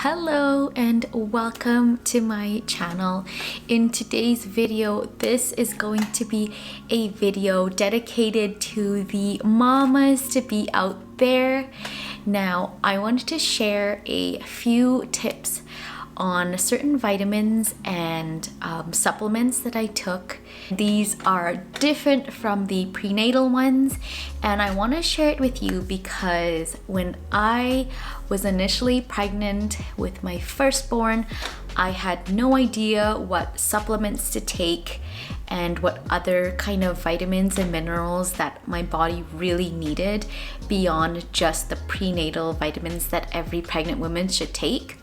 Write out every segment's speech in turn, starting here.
Hello and welcome to my channel. In today's video, this is going to be a video dedicated to the mamas to be out there. Now, I wanted to share a few tips on certain vitamins and supplements that I took. These are different from the prenatal ones, and I want to share it with you because when I was initially pregnant with my firstborn, I had no idea what supplements to take and what other kind of vitamins and minerals that my body really needed beyond just the prenatal vitamins that every pregnant woman should take.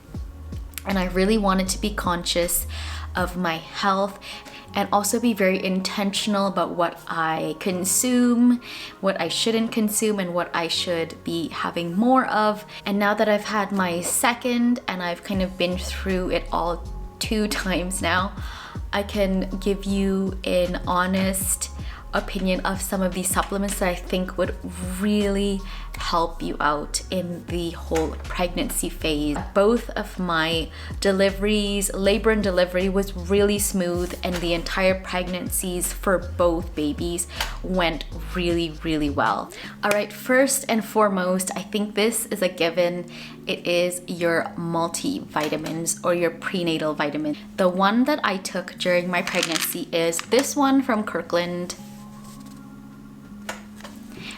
And I really wanted to be conscious of my health and also be very intentional about what I consume, what I shouldn't consume, and what I should be having more of. And now that I've had my second and I've kind of been through it all 2 times now, I can give you an honest opinion of some of these supplements that I think would really help you out in the whole pregnancy phase. Both of my deliveries, labor and delivery, was really smooth, and the entire pregnancies for both babies went really well. All right, first and foremost, I think this is a given. It is your multivitamins or your prenatal vitamins. The one that I took during my pregnancy is this one from Kirkland.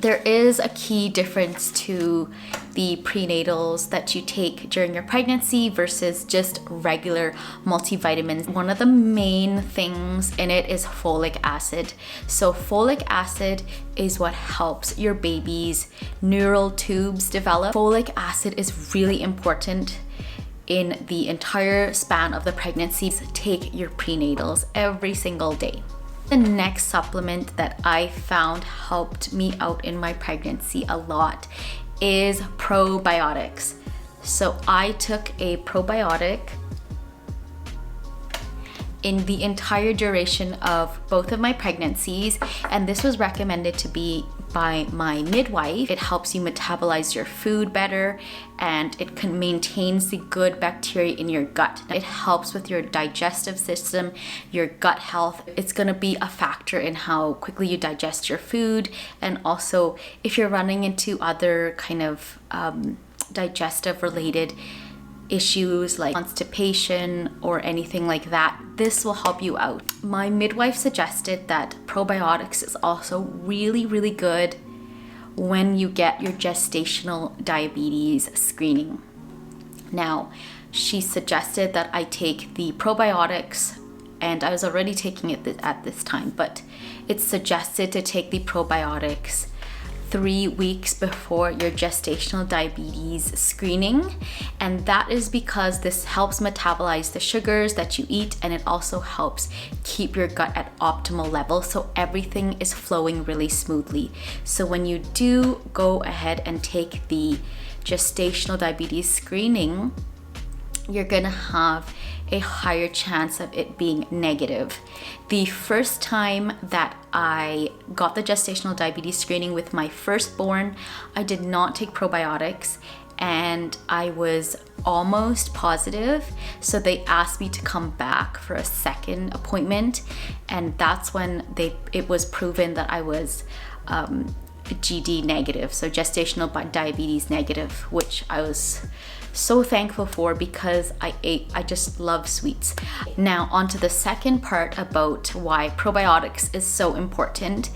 There is a key difference to the prenatals that you take during your pregnancy versus just regular multivitamins. One of the main things in it is folic acid. So folic acid is what helps your baby's neural tubes develop. Folic acid is really important in the entire span of the pregnancy. Take your prenatals every single day. The next supplement that I found helped me out in my pregnancy a lot is probiotics. So I took a probiotic in the entire duration of both of my pregnancies, and this was recommended to be by my midwife. It helps you metabolize your food better, and it maintains the good bacteria in your gut. It helps with your digestive system, your gut health. It's gonna be a factor in how quickly you digest your food, and also if you're running into other kind of digestive related issues like constipation or anything like that, this will help you out. My midwife suggested that probiotics is also really good when you get your gestational diabetes screening. Now, she suggested that I take the probiotics, and I was already taking it at this time, but it's suggested to take the probiotics 3 weeks before your gestational diabetes screening, and that is because this helps metabolize the sugars that you eat, and it also helps keep your gut at optimal level so everything is flowing really smoothly. So when you do go ahead and take the gestational diabetes screening, you're gonna have a higher chance of it being negative. The first time that I got the gestational diabetes screening with my firstborn, I did not take probiotics, and I was almost positive. So they asked me to come back for a second appointment, and that's when it was proven that I was GD negative, so gestational diabetes negative, which I was so thankful for because I just love sweets. Now on to the second part about why probiotics is so important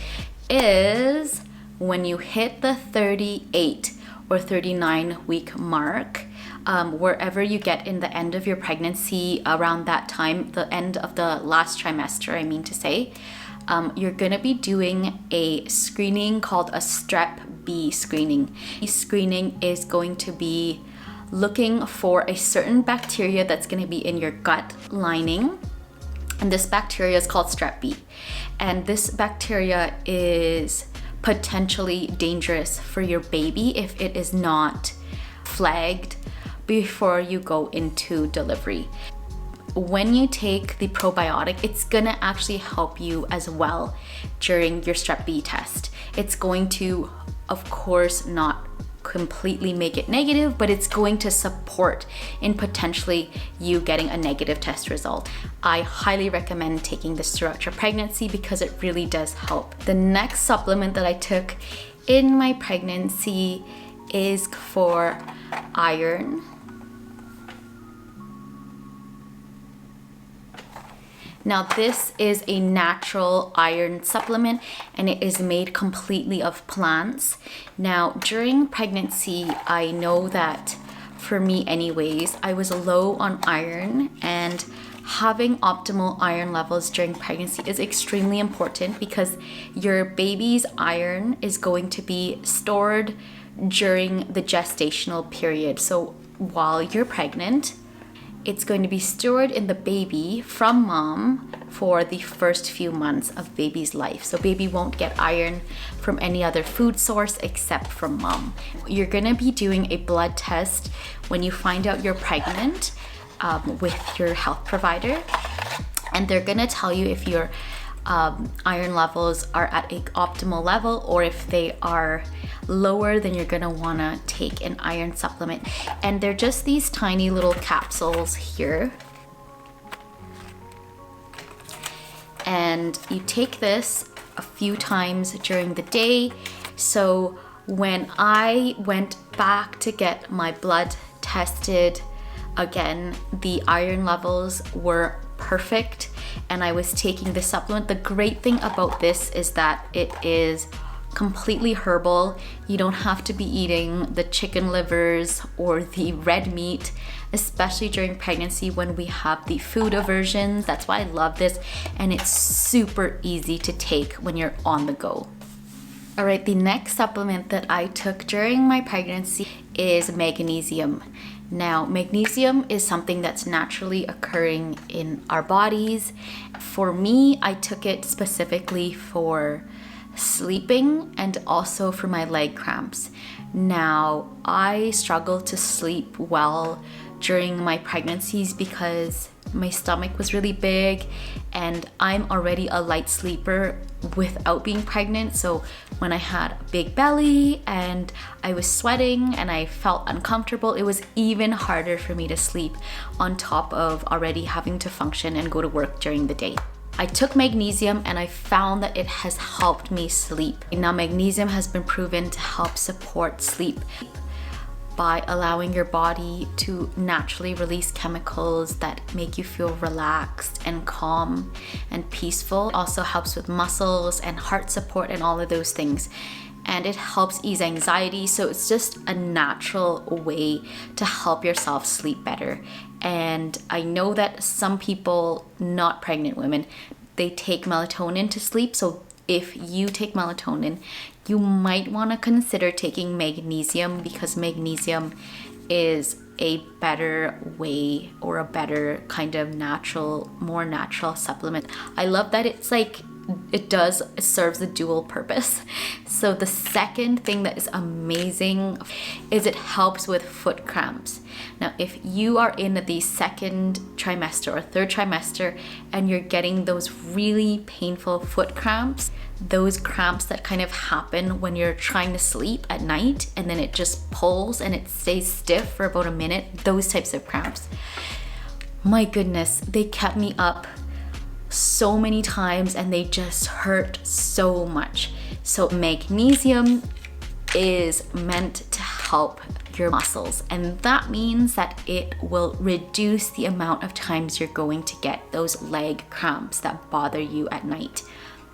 is when you hit the 38 or 39 week mark, wherever you get in the end of your pregnancy, around that time, the end of the last trimester, I mean to say, you're gonna be doing a screening called a Strep B screening. This screening is going to be looking for a certain bacteria that's gonna be in your gut lining, and this bacteria is called Strep B. And this bacteria is potentially dangerous for your baby if it is not flagged before you go into delivery. When you take the probiotic, it's gonna actually help you as well during your Strep B test. It's going to, of course, not completely make it negative, but it's going to support in potentially you getting a negative test result. I highly recommend taking this throughout your pregnancy because it really does help. The next supplement that I took in my pregnancy is for iron. Now this is a natural iron supplement and it is made completely of plants. Now during pregnancy, I know that for me anyways, I was low on iron, and having optimal iron levels during pregnancy is extremely important because your baby's iron is going to be stored during the gestational period. So while you're pregnant, it's going to be stored in the baby from mom for the first few months of baby's life. So baby won't get iron from any other food source except from mom. You're gonna be doing a blood test when you find out you're pregnant with your health provider, and they're gonna tell you if your iron levels are at an optimal level, or if they are lower, then you're gonna wanna take an iron supplement. And they're just these tiny little capsules here. And you take this a few times during the day. So when I went back to get my blood tested again, the iron levels were perfect and I was taking the supplement. The great thing about this is that it is completely herbal. You don't have to be eating the chicken livers or the red meat, especially during pregnancy when we have the food aversions. That's why I love this, and it's super easy to take when you're on the go. All right, the next supplement that I took during my pregnancy is magnesium. Now, magnesium is something that's naturally occurring in our bodies. For me, I took it specifically for sleeping and also for my leg cramps. Now, I struggle to sleep well during my pregnancies because my stomach was really big and I'm already a light sleeper without being pregnant. So when I had a big belly and I was sweating and I felt uncomfortable, it was even harder for me to sleep on top of already having to function and go to work during the day. I took magnesium and I found that it has helped me sleep. Now, magnesium has been proven to help support sleep by allowing your body to naturally release chemicals that make you feel relaxed and calm and peaceful. It also helps with muscles and heart support and all of those things. And it helps ease anxiety. So it's just a natural way to help yourself sleep better. And I know that some people, not pregnant women, they take melatonin to sleep. So if you take melatonin, you might want to consider taking magnesium because magnesium is a better way or a better kind of natural, more natural supplement. I love that it serves a dual purpose. So the second thing that is amazing is it helps with foot cramps. Now, if you are in the second trimester or third trimester and you're getting those really painful foot cramps, those cramps that kind of happen when you're trying to sleep at night and then it just pulls and it stays stiff for about a minute, those types of cramps, my goodness, they kept me up so many times and they just hurt so much. So magnesium is meant to help your muscles, and that means that it will reduce the amount of times you're going to get those leg cramps that bother you at night.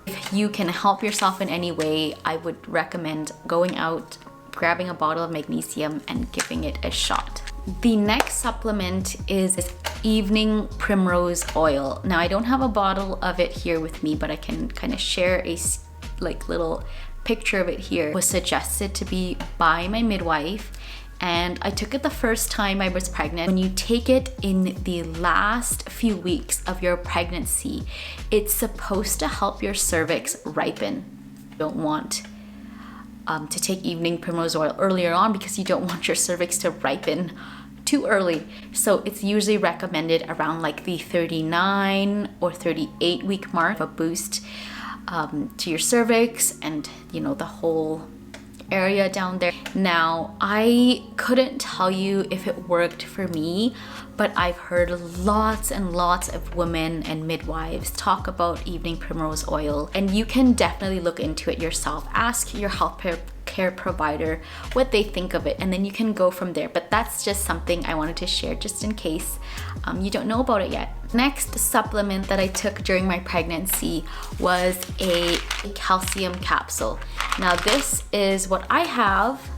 If you can help yourself in any way, I would recommend going out, grabbing a bottle of magnesium and giving it a shot. The next supplement is evening primrose oil. Now, I don't have a bottle of it here with me, but I can kind of share a little picture of it here. It was suggested to be by my midwife, and I took it the first time I was pregnant. When you take it in the last few weeks of your pregnancy, it's supposed to help your cervix ripen. You don't want to take evening primrose oil earlier on because you don't want your cervix to ripen too early. So it's usually recommended around like the 39 or 38 week mark, a boost to your cervix and the whole area down there. Now, I couldn't tell you if it worked for me, but I've heard lots and lots of women and midwives talk about evening primrose oil, and you can definitely look into it yourself. Ask your healthcare provider what they think of it, and then you can go from there. But that's just something I wanted to share just in case you don't know about it yet. Next supplement that I took during my pregnancy was a calcium capsule. Now this is what I have,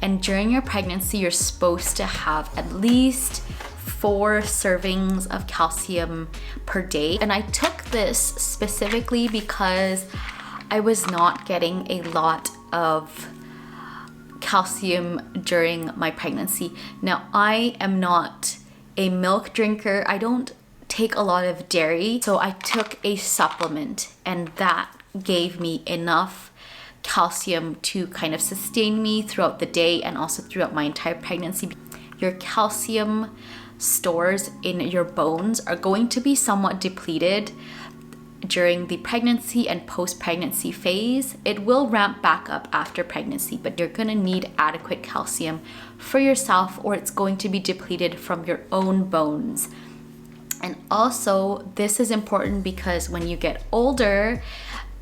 and during your pregnancy you're supposed to have at least 4 servings of calcium per day. And I took this specifically because I was not getting a lot of calcium during my pregnancy. Now, I am not a milk drinker. I don't take a lot of dairy, so I took a supplement, and that gave me enough calcium to kind of sustain me throughout the day and also throughout my entire pregnancy. Your calcium stores in your bones are going to be somewhat depleted during the pregnancy and post-pregnancy phase. It will ramp back up after pregnancy, but you're gonna need adequate calcium for yourself, or it's going to be depleted from your own bones. And also, this is important because when you get older,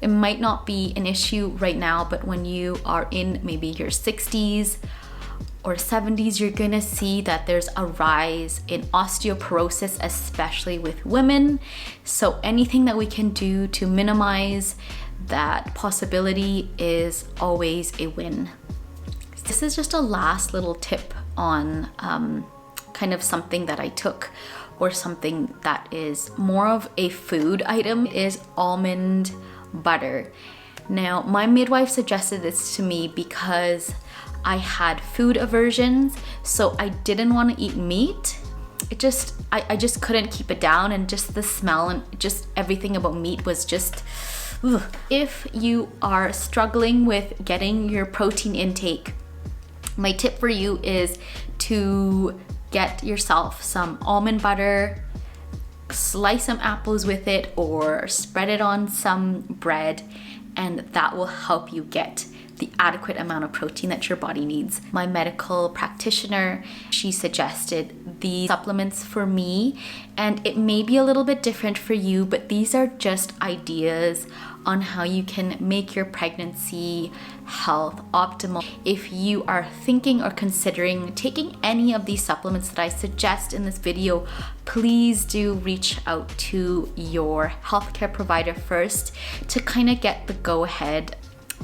it might not be an issue right now, but when you are in maybe your 60s or 70s, you're gonna see that there's a rise in osteoporosis, especially with women. So anything that we can do to minimize that possibility is always a win. This is just a last little tip on kind of something that I took, or something that is more of a food item, is almond butter. Now, my midwife suggested this to me because I had food aversions, so I didn't want to eat meat. I just couldn't keep it down, and just the smell and just everything about meat was just ugh. If you are struggling with getting your protein intake, my tip for you is to get yourself some almond butter, slice some apples with it, or spread it on some bread, and that will help you get the adequate amount of protein that your body needs. My medical practitioner, she suggested these supplements for me, and it may be a little bit different for you, but these are just ideas on how you can make your pregnancy health optimal. If you are thinking or considering taking any of these supplements that I suggest in this video, please do reach out to your healthcare provider first to kind of get the go ahead.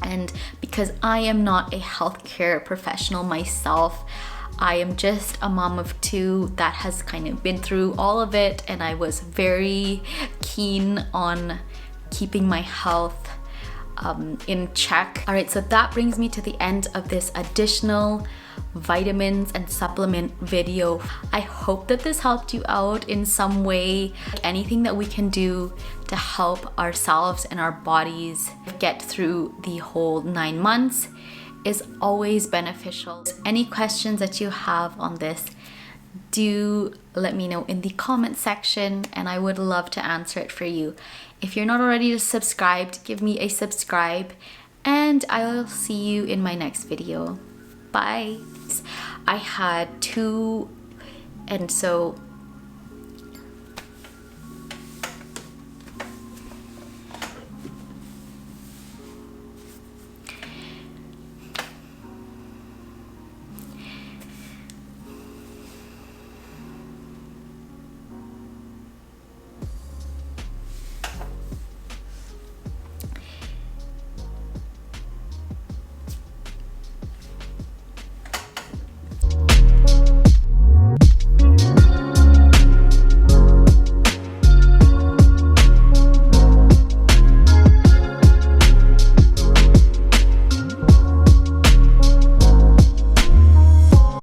And because I am not a healthcare professional myself, I am just a mom of 2 that has kind of been through all of it, and I was very keen on keeping my health in check. All right, so that brings me to the end of this additional vitamins and supplement video. I hope that this helped you out in some way. Anything that we can do to help ourselves and our bodies get through the whole 9 months is always beneficial. Any questions that you have on this, do let me know in the comment section, and I would love to answer it for you. If you're not already subscribed, give me a subscribe, and I'll see you in my next video. Bye. I had 2, and so